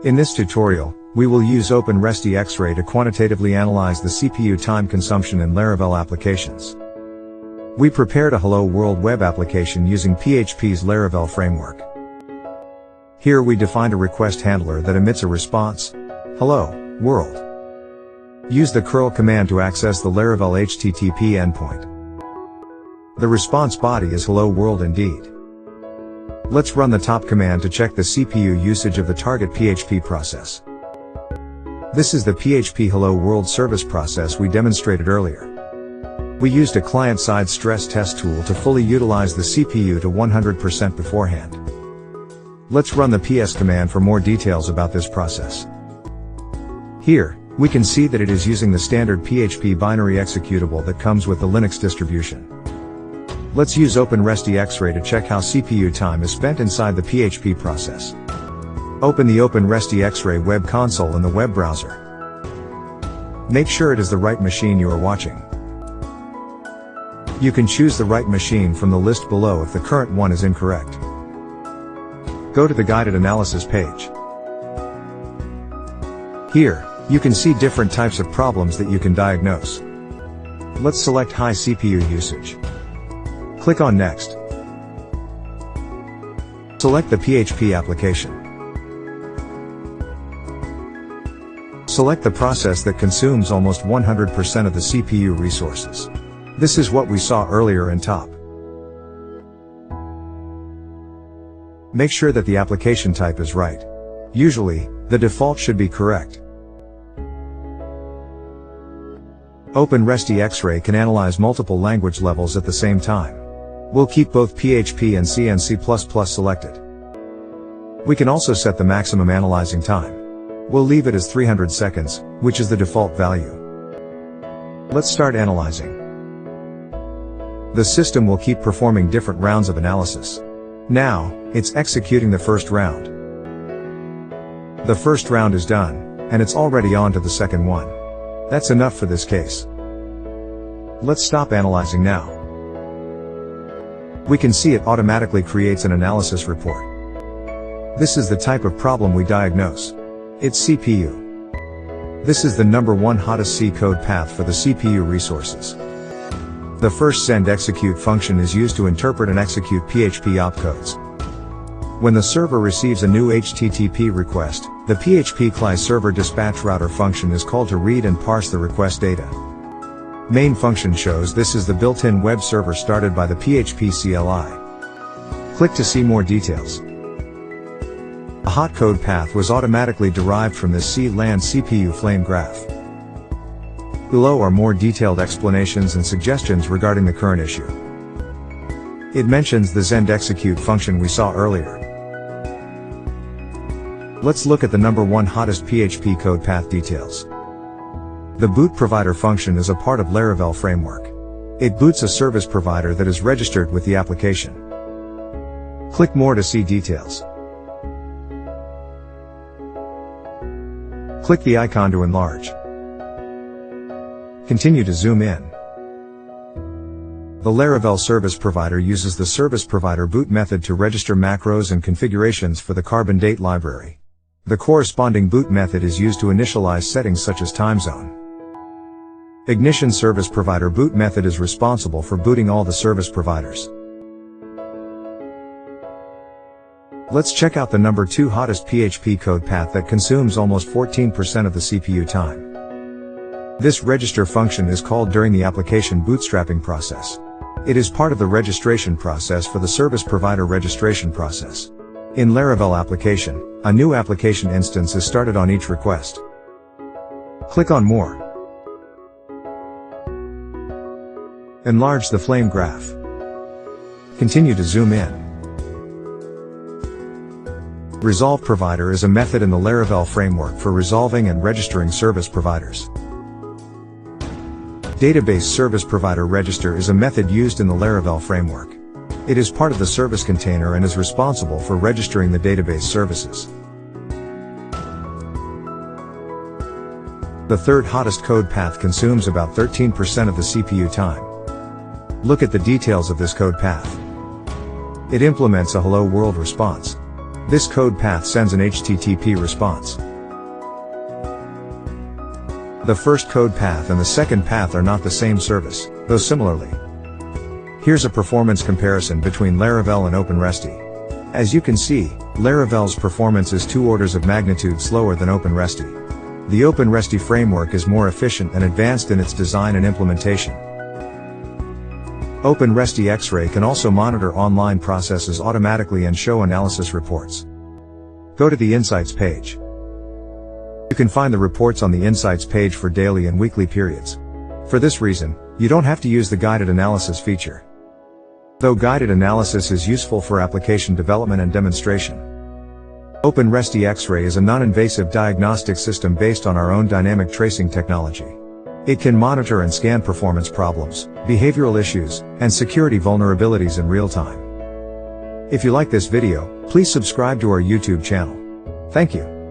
In this tutorial, we will use OpenResty X-Ray to quantitatively analyze the CPU time consumption in Laravel applications. We prepared a Hello World web application using PHP's Laravel framework. Here we defined a request handler that emits a response, Hello World. Use the curl command to access the Laravel HTTP endpoint. The response body is Hello World indeed. Let's run the top command to check the CPU usage of the target PHP process. This is the PHP Hello World service process we demonstrated earlier. We used a client-side stress test tool to fully utilize the CPU to 100% beforehand. Let's run the ps command for more details about this process. Here, we can see that it is using the standard PHP binary executable that comes with the Linux distribution. Let's use OpenResty X-Ray to check how CPU time is spent inside the PHP process. Open the OpenResty X-Ray web console in the web browser. Make sure it is the right machine you are watching. You can choose the right machine from the list below if the current one is incorrect. Go to the guided analysis page. Here, you can see different types of problems that you can diagnose. Let's select high CPU usage. Click on Next. Select the PHP application. Select the process that consumes almost 100% of the CPU resources. This is what we saw earlier in top. Make sure that the application type is right. Usually, the default should be correct. OpenResty X-Ray can analyze multiple language levels at the same time. We'll keep both PHP and C and C++ selected. We can also set the maximum analyzing time. We'll leave it as 300 seconds, which is the default value. Let's start analyzing. The system will keep performing different rounds of analysis. Now, it's executing the first round. The first round is done, and it's already on to the second one. That's enough for this case. Let's stop analyzing now. We can see it automatically creates an analysis report. This is the type of problem we diagnose. It's CPU. This is the number one hottest C code path for the CPU resources. The first send execute function is used to interpret and execute PHP opcodes. When the server receives a new HTTP request, the PHP CLI server dispatch router function is called to read and parse the request data. Main function shows this is the built-in web server started by the PHP CLI. Click to see more details. A hot code path was automatically derived from this CLAN CPU flame graph. Below are more detailed explanations and suggestions regarding the current issue. It mentions the send execute function we saw earlier. Let's look at the number one hottest PHP code path details. The boot provider function is a part of Laravel framework. It boots a service provider that is registered with the application. Click more to see details. Click the icon to enlarge. Continue to zoom in. The Laravel service provider uses the service provider boot method to register macros and configurations for the Carbon Date library. The corresponding boot method is used to initialize settings such as time zone. Ignition service provider boot method is responsible for booting all the service providers. Let's check out the number 2 hottest PHP code path that consumes almost 14% of the CPU time. This register function is called during the application bootstrapping process. It is part of the registration process for the service provider registration process. In Laravel application, a new application instance is started on each request. Click on More. Enlarge the flame graph. Continue to zoom in. Resolve provider is a method in the Laravel framework for resolving and registering service providers. Database service provider register is a method used in the Laravel framework. It is part of the service container and is responsible for registering the database services. The third hottest code path consumes about 13% of the CPU time. Look at the details of this code path. It implements a Hello World response. This code path sends an HTTP response. The first code path and the second path are not the same service, though similarly. Here's a performance comparison between Laravel and OpenResty. As you can see, Laravel's performance is 2 orders of magnitude slower than OpenResty. The OpenResty framework is more efficient and advanced in its design and implementation. OpenResty X-Ray can also monitor online processes automatically and show analysis reports. Go to the Insights page. You can find the reports on the Insights page for daily and weekly periods. For this reason, you don't have to use the guided analysis feature. Though guided analysis is useful for application development and demonstration. OpenResty X-Ray is a non-invasive diagnostic system based on our own dynamic tracing technology. It can monitor and scan performance problems, behavioral issues, and security vulnerabilities in real time. If you like this video, please subscribe to our YouTube channel. Thank you.